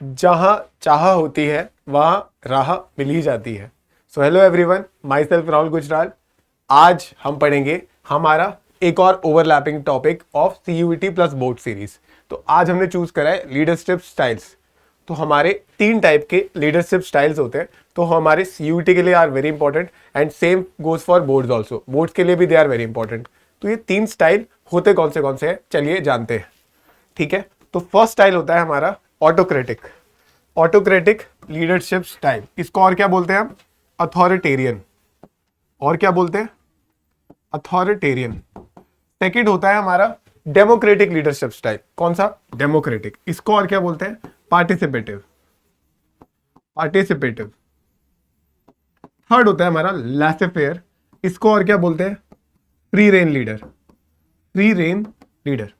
जहां चाह होती है वहां राह मिल ही जाती है। So hello everyone, my self Rahul Gujral. आज हम पढ़ेंगे हमारा एक और overlapping topic of CUET plus board series. तो आज हमने चूज करा है लीडरशिप स्टाइल्स। तो हमारे 3 टाइप के लीडरशिप स्टाइल्स होते हैं। तो हमारे सीयूईटी के लिए are very important and same goes for boards also. Boards के लिए भी दे आर वेरी इंपॉर्टेंट। तो ये 3 स्टाइल होते कौन से हैं, चलिए जानते हैं। ठीक है, तो फर्स्ट स्टाइल होता है हमारा ऑटोक्रेटिक। ऑटोक्रेटिक लीडरशिप स्टाइल, इसको और क्या बोलते हैं हम? अथॉरिटेरियन। और क्या बोलते हैं? अथॉरिटेरियन। सेकंड होता है हमारा डेमोक्रेटिक लीडरशिप स्टाइल। कौन सा? डेमोक्रेटिक। इसको और क्या बोलते हैं? पार्टिसिपेटिव। पार्टिसिपेटिव। थर्ड होता है हमारा लैसे फेयर। इसको और क्या बोलते हैं? Free rein leader. Free rein leader.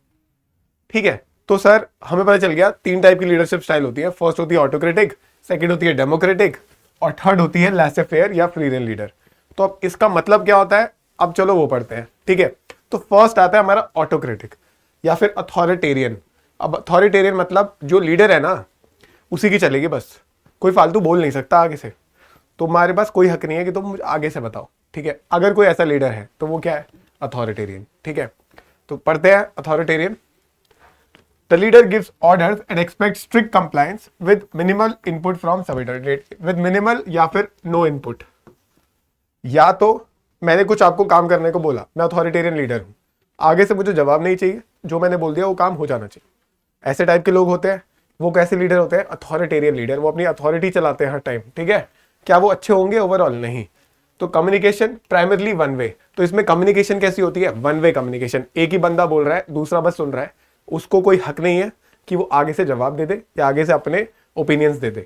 ठीक है, तो सर हमें पता चल गया 3 टाइप की लीडरशिप स्टाइल होती है। फर्स्ट होती है ऑटोक्रेटिक, सेकंड होती है डेमोक्रेटिक और थर्ड होती है लैसे फेयर या फ्री रेन लीडर। तो अब इसका मतलब क्या होता है, अब चलो वो पढ़ते हैं। ठीक है, तो फर्स्ट आता है हमारा ऑटोक्रेटिक या फिर अथॉरिटेरियन। अब अथॉरिटेरियन मतलब जो लीडर है ना उसी की चलेगी बस, कोई फालतू बोल नहीं सकता आगे से। तो हमारे पास कोई हक नहीं है कि तुम मुझे आगे से बताओ। ठीक है, अगर कोई ऐसा लीडर है तो वो क्या है? अथॉरिटेरियन। ठीक है, तो पढ़ते हैं authoritarian. The leader gives orders and expects strict compliance with minimal input from subordinate, with minimal या फिर no input। या तो मैंने कुछ आपको काम करने को बोला, मैं अथॉरिटेरियन लीडर हूं, आगे से मुझे जवाब नहीं चाहिए, जो मैंने बोल दिया वो काम हो जाना चाहिए। ऐसे टाइप के लोग होते हैं। वो कैसे लीडर होते हैं? Authoritarian leader. वो अपनी अथॉरिटी चलाते हैं हर टाइम। ठीक है, क्या वो अच्छे होंगे ओवरऑल? नहीं। तो कम्युनिकेशन प्राइमरली वन वे। तो इसमें कम्युनिकेशन कैसी होती है? One way communication. एक ही बंदा बोल रहा है, दूसरा बस सुन रहा है, उसको कोई हक नहीं है कि वो आगे से जवाब दे दे या आगे से अपने ओपिनियंस दे दे।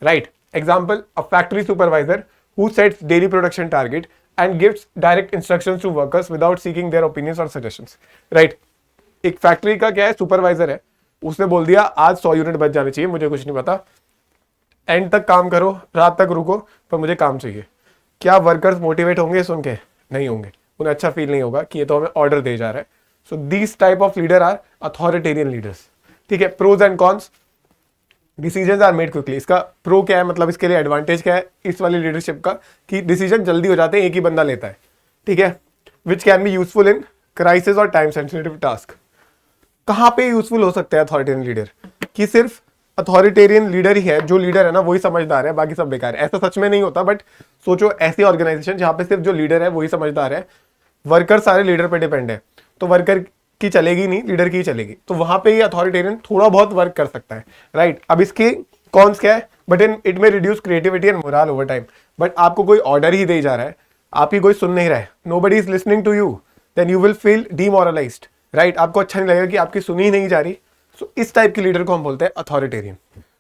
Right. Example, a factory supervisor who sets daily production target and gives direct instructions to workers without seeking their opinions और सजेशंस। राइट। एक फैक्ट्री का क्या है, सुपरवाइजर है, उसने बोल दिया आज 100 यूनिट बच जाने चाहिए, मुझे कुछ नहीं पता, एंड तक काम करो, रात तक रुको, पर मुझे काम चाहिए। क्या वर्कर्स मोटिवेट होंगे सुन के? नहीं होंगे। उन्हें अच्छा फील नहीं होगा कि ये तो हमें ऑर्डर दे जा रहा है। So these type of leader are authoritarian leaders. ठीक है, pros and cons. Decisions are made quickly. इसका प्रो क्या है, मतलब इसके लिए एडवांटेज क्या है इस वाली लीडरशिप का, कि डिसीजन जल्दी हो जाते हैं, एक ही बंदा लेता है। ठीक है, which can be useful in crisis और टाइम सेंसिटिव टास्क। कहां पे यूजफुल हो सकता है अथॉरिटेरियन लीडर? कि सिर्फ अथॉरिटेरियन लीडर ही है, जो लीडर है ना वही समझदार है, बाकी सब बेकार है। ऐसा सच में नहीं होता, बट सोचो ऐसी ऑर्गेनाइजेशन जहां पे सिर्फ जो लीडर है वही समझदार है, वर्कर सारे लीडर पे डिपेंड है, तो वर्कर की चलेगी नहीं, लीडर की ही चलेगी। तो वहां पे ये अथॉरिटेरियन थोड़ा बहुत वर्क कर सकता है। राइट। अब इसके कॉन्स क्या है? बट इट में reduce creativity and moral over time. But आपको कोई ऑर्डर ही दे जा रहा है, आप ही कोई सुन नहीं रहा है, nobody is listening to you, then you will feel demoralised. Right. आपको अच्छा नहीं लगेगा कि आपकी सुनी ही नहीं जा रही। सो इस टाइप के लीडर को हम बोलते हैं अथॉरिटेरियन।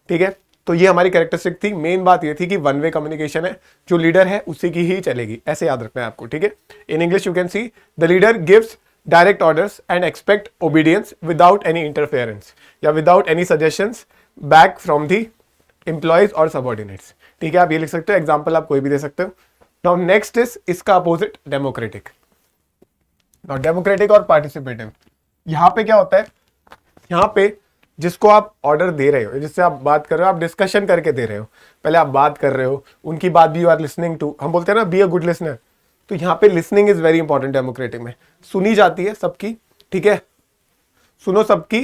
ठीक है, तो ये हमारी कैरेक्टरिस्टिक थी। मेन बात ये थी कि वन वे कम्युनिकेशन है, जो लीडर है उसी की ही चलेगी, ऐसे याद रखना है आपको। ठीक है, in English you can see the leader gives direct orders and expect obedience without any interference या without any suggestions back from the employees और सबऑर्डिनेट्स। ठीक है, आप ये लिख सकते हो, एग्जाम्पल आप कोई भी दे सकते हो। नाउ नेक्स्ट इज इसका अपोजिट डेमोक्रेटिक। नाउ डेमोक्रेटिक और पार्टिसिपेटिव, यहां पे क्या होता है? यहां पे जिसको आप ऑर्डर दे रहे हो, जिससे आप बात कर रहे हो, आप डिस्कशन करके दे रहे हो, पहले आप बात कर रहे हो, उनकी बात भी यू आर लिसनिंग टू। हम बोलते हैं ना बी अ गुड लिसनर। तो यहाँ पे listening is very important democratic में। सुनी जाती है सबकी। ठीक है, सुनो सबकी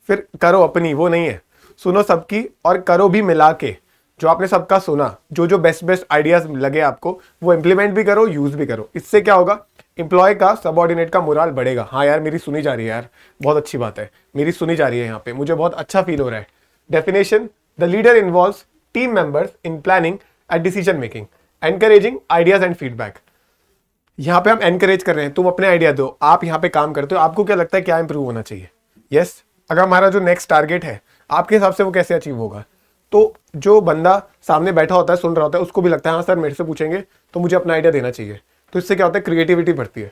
फिर करो अपनी, वो नहीं है। सुनो सबकी और करो भी मिला के। जो आपने सबका सुना, जो जो बेस्ट बेस्ट आइडियाज लगे आपको, वो इंप्लीमेंट भी करो, यूज भी करो। इससे क्या होगा? एम्प्लॉय का, सबऑर्डिनेट का मोरल बढ़ेगा। हाँ यार, मेरी सुनी जा रही है, यार बहुत अच्छी बात है, मेरी सुनी जा रही है, यहाँ पे मुझे बहुत अच्छा फील हो रहा है। Definition, the leader involves team members in planning and decision making, encouraging ideas and feedback. यहाँ पे हम एनकरेज कर रहे हैं, तुम अपने आइडिया दो, आप यहाँ पे काम करते हो, आपको क्या लगता है क्या इंप्रूव होना चाहिए? यस। अगर हमारा जो नेक्स्ट टारगेट है आपके हिसाब से वो कैसे अचीव होगा, तो जो बंदा सामने बैठा होता है, सुन रहा होता है, उसको भी लगता है हाँ सर मेरे से पूछेंगे तो मुझे अपना आइडिया देना चाहिए। तो इससे क्या होता है? क्रिएटिविटी बढ़ती है।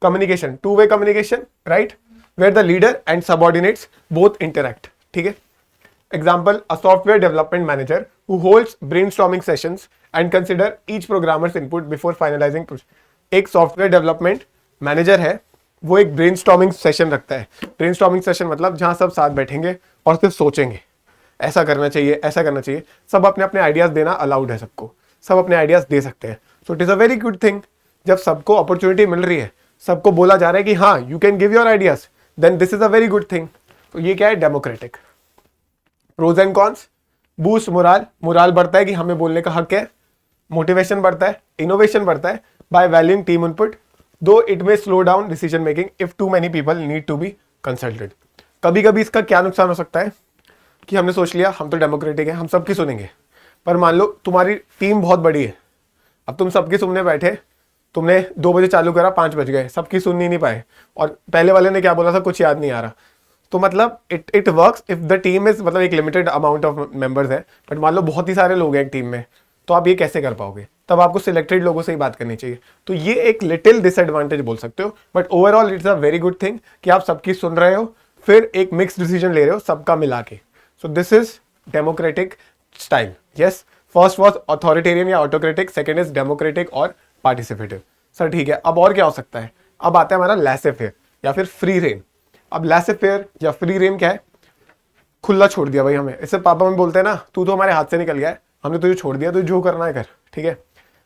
Communication, two way communication, right, where the leader and subordinates both interact. ठीक है, example, a software development manager who holds brainstorming sessions and consider each programmers input before finalizing project. एक सॉफ्टवेयर डेवलपमेंट मैनेजर है, वो एक brainstorming session रखता है। Brainstorming session मतलब जहां सब साथ बैठेंगे और सिर्फ सोचेंगे। ऐसा करना चाहिए, ऐसा करना चाहिए। सब अपने अपने आइडियाज देना अलाउड है, सबको सब अपने आइडियाज दे सकते हैं। So it is a very good thing. जब सबको अपॉर्चुनिटी मिल रही है, सबको बोला जा रहा है कि हाँ you can give your ideas, then this is a very good thing. तो ये क्या है, democratic. Pros and cons, boost morale, morale बढ़ता है कि हमें बोलने का हक है, मोटिवेशन बढ़ता है, इनोवेशन बढ़ता है by valuing team input, though it may slow down decision making if too many people need to be consulted. कभी कभी इसका क्या नुकसान हो सकता है कि हमने सोच लिया हम तो डेमोक्रेटिक है, हम सबकी सुनेंगे, पर मान लो तुम्हारी टीम बहुत बड़ी है, अब तुम सबकी सुनने बैठे, तुमने 2 बजे चालू करा, 5 बज गए, सबकी सुन ही नहीं पाए, और पहले वाले ने क्या बोला था कुछ याद नहीं आ रहा। तो मतलब it works if the team is, मतलब एक लिमिटेड अमाउंट ऑफ मेंबर्स है, बट मान लो बहुत ही सारे लोग हैं एक टीम में, तो आप ये कैसे कर पाओगे? तब आपको सिलेक्टेड लोगों से ही बात करनी चाहिए। तो ये एक लिटिल डिसएडवांटेज बोल सकते हो, but overall it's a very good thing कि आप सबकी सुन रहे हो, फिर एक मिक्स डिसीजन ले रहे हो सबका मिला के। सो this is democratic style. Yes, first was authoritarian या ऑटोक्रेटिक, सेकेंड इज डेमोक्रेटिक और पार्टिसिपेटिव। सर ठीक है, अब और क्या हो सकता है? अब आता है हमारा लैसे फेयर या फिर फ्री रेन। अब लैसे फेयर या फ्री रेन क्या है? खुला छोड़ दिया भाई हमें। इससे पापा मम्मी बोलते हैं ना, तू तो हमारे हाथ से निकल गया है, हमने तुझे छोड़ दिया, तो जो करना है कर, ठीक है।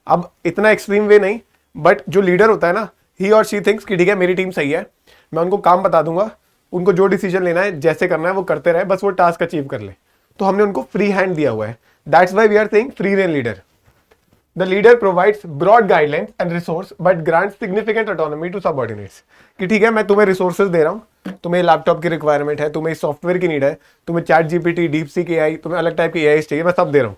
अब इतना एक्सट्रीम वे नहीं, बट जो लीडर होता है ना, ही और शी थिंक्स कि ठीक है मेरी टीम सही है, मैं उनको काम बता दूंगा, उनको जो डिसीजन लेना है जैसे करना है वो करते रहे, बस वो टास्क अचीव कर ले। तो हमने उनको फ्री हैंड दिया हुआ है। That's why we are saying free rein leader. The leader provides broad guidelines and resource but grants significant autonomy to subordinates। कि ठीक है मैं तुम्हें रिसोर्सेज दे रहा हूँ, तुम्हें लैपटॉप की रिक्वायरमेंट है, तुम्हें सॉफ्टवेयर की नीड है, तुम्हें चैट जीपीटी, डीपसीक एआई, तुम्हें अलग टाइप की एआई चाहिए, मैं सब दे रहा हूँ,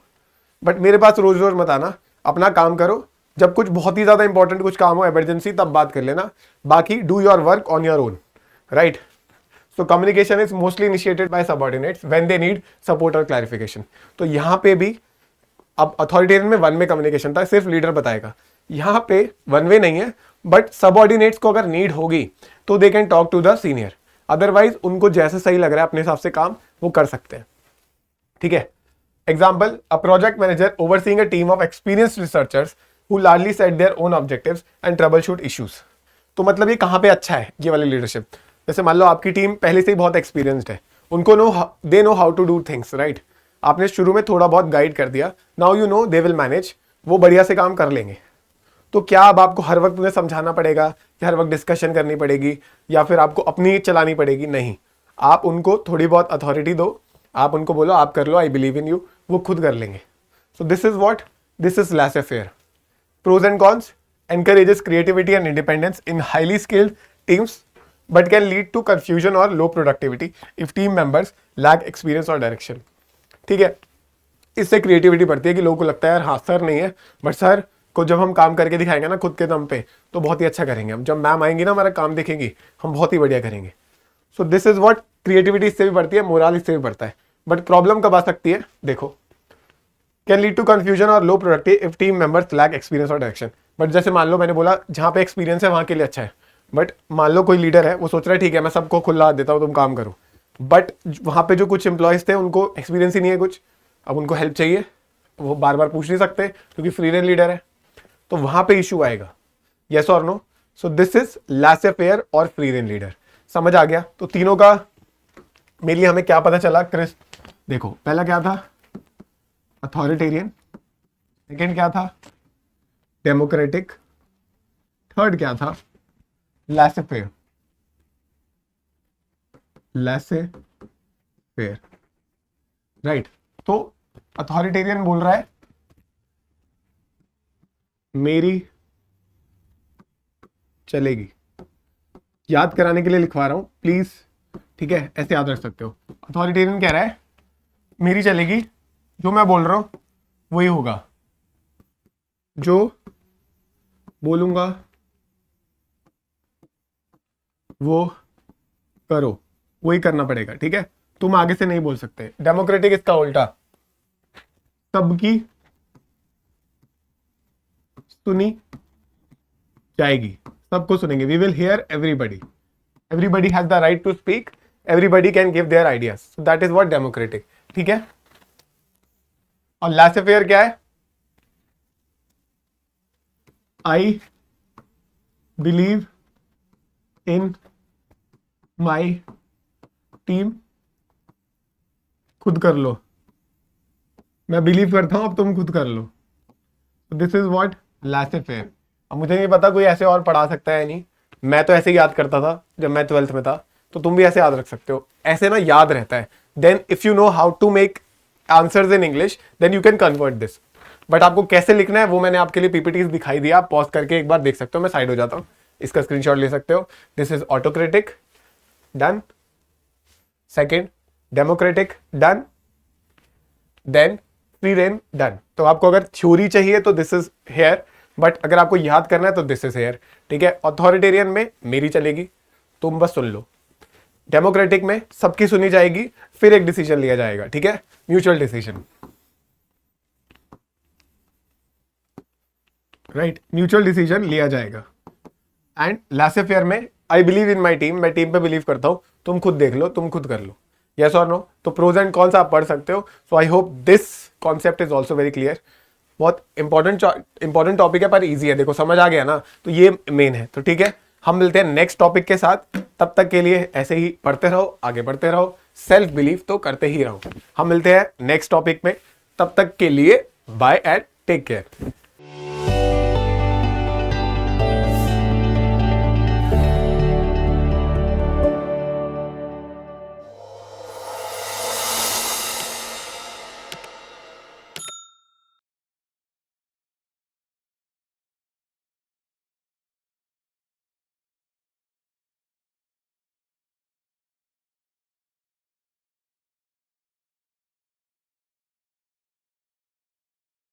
बट मेरे पास रोज रोज मत आना, अपना काम करो। जब कुछ बहुत ही ज्यादा इंपॉर्टेंट कुछ काम हो, इमरजेंसी, तब बात कर लेना, बाकी do your work on your own, right. So communication is mostly initiated by subordinates when they need support or clarification। तो यहाँ पे भी अब अथॉरिटेरियन में वन वे कम्युनिकेशन था, सिर्फ लीडर बताएगा। यहाँ पे वन वे नहीं है, बट सबऑर्डिनेट्स को अगर नीड होगी तो they can talk to the senior, otherwise उनको जैसे सही लग रहा है अपने हिसाब से काम वो कर सकते हैं, ठीक है। Example, a project manager overseeing a team of experienced researchers who largely set their own objectives and trouble shoot issues. तो मतलब ये कहाँ पे अच्छा है ये वाली लीडरशिप? जैसे मान लो आपकी टीम पहले से ही बहुत एक्सपीरियंस्ड है, उनको they know how to do things, right. आपने शुरू में थोड़ा बहुत गाइड कर दिया, now you know they will manage, वो बढ़िया से काम कर लेंगे। तो क्या अब आपको हर वक्त उन्हें समझाना पड़ेगा या हर वक्त डिस्कशन करनी पड़ेगी या फिर आपको अपनी चलानी पड़ेगी? नहीं, आप उनको थोड़ी बहुत अथॉरिटी दो, आप उनको बोलो आप कर लो, आई बिलीव इन यू, वो खुद कर लेंगे। So this is what, this is laissez faire. Pros and cons, encourages creativity and independence in highly skilled teams but can lead to confusion or low productivity if team members lack experience or direction। ठीक है, इससे creativity बढ़ती है कि लोगों को लगता है यार हाँ सर नहीं है, बट सर को जब हम काम करके दिखाएंगे ना खुद के दम पे तो बहुत ही अच्छा करेंगे हम, जब मैम आएंगी ना हमारा काम देखेंगी हम बहुत ही बढ़िया करेंगे। सो दिस इज व्हाट, क्रिएटिविटी इससे भी बढ़ती है, मोरल इससे भी बढ़ता है। बट प्रॉब्लम कब आ सकती है? देखो, कैन लीड टू कंफ्यूजन और low productive if team members lack experience और डायरेक्शन। बट जैसे मान लो मैंने बोला जहाँ पे एक्सपीरियंस है वहाँ के लिए अच्छा है, बट मान लो कोई लीडर है वो सोच रहा है ठीक है मैं सबको खुला देता हूँ तुम काम करो, बट वहाँ पे जो कुछ एम्प्लॉयज थे उनको एक्सपीरियंस ही नहीं है कुछ, अब उनको हेल्प चाहिए, वो बार बार पूछ नहीं सकते क्योंकि फ्री रेन लीडर है, तो वहाँ पे इशू आएगा। यस और no? So this is laissez faire और फ्री रेन लीडर। समझ आ गया? तो तीनों का मेरे लिए हमें क्या पता चला क्रिस? देखो पहला क्या था? अथॉरिटेरियन। सेकेंड क्या था? डेमोक्रेटिक। थर्ड क्या था? लेसे फेयर। लेसे फेयर, राइट। तो अथॉरिटेरियन बोल रहा है मेरी चलेगी, याद कराने के लिए लिखवा रहा हूं प्लीज, ठीक है, ऐसे याद रख सकते हो। अथॉरिटेरियन कह रहा है मेरी चलेगी, जो मैं बोल रहा हूं वही होगा, जो बोलूंगा वो करो, वही करना पड़ेगा, ठीक है, तुम आगे से नहीं बोल सकते। डेमोक्रेटिक इसका उल्टा, सबकी सुनी जाएगी, सबको सुनेंगे, we will hear everybody, everybody has the right to speak, everybody can give their ideas, so that is what democratic, ठीक है। और लेसे फेयर क्या है? आई बिलीव इन माई टीम, खुद कर लो, मैं बिलीव करता हूँ, अब तुम खुद कर लो। This is what laissez faire. अब मुझे नहीं पता कोई ऐसे और पढ़ा सकता है नहीं, मैं तो ऐसे ही याद करता था जब मैं 12th में था, तो तुम भी ऐसे याद रख सकते हो, ऐसे ना याद रहता है। Then if you know how to make answers in English then you can convert this. But आपको कैसे लिखना है वो मैंने आपके लिए पीपीटीज दिखाई दिया, आप पॉज करके एक बार देख सकते हो। मैं साइड हो जाता हूँ, इसका स्क्रीनशॉट ले सकते हो। This is autocratic, done. Second democratic, done. Then free rein, done. तो आपको अगर थ्योरी चाहिए तो दिस इज हेयर, बट अगर आपको याद करना है तो दिस इज हेयर, ठीक है। अथॉरिटेरियन में मेरी चलेगी, तुम बस सुन लो। डेमोक्रेटिक में सबकी सुनी जाएगी, फिर एक डिसीजन लिया जाएगा, ठीक है, mutual decision, right, mutual decision लिया जाएगा। एंड लास्ट फेयर में I believe in my team, मैं टीम पे बिलीव करता हूं, तुम खुद देख लो, तुम खुद कर लो, यस और नो। तो प्रोज एंड कॉन्स आप पढ़ सकते हो। So I hope this concept is also very clear. बहुत इंपॉर्टेंट टॉपिक है पर इजी है, देखो समझ आ गया ना, तो ये मेन है। तो ठीक है, हम मिलते हैं नेक्स्ट टॉपिक के साथ, तब तक के लिए ऐसे ही पढ़ते रहो, आगे बढ़ते रहो, सेल्फ बिलीव तो करते ही रहो। हम मिलते हैं नेक्स्ट टॉपिक में, तब तक के लिए बाय एंड टेक केयर।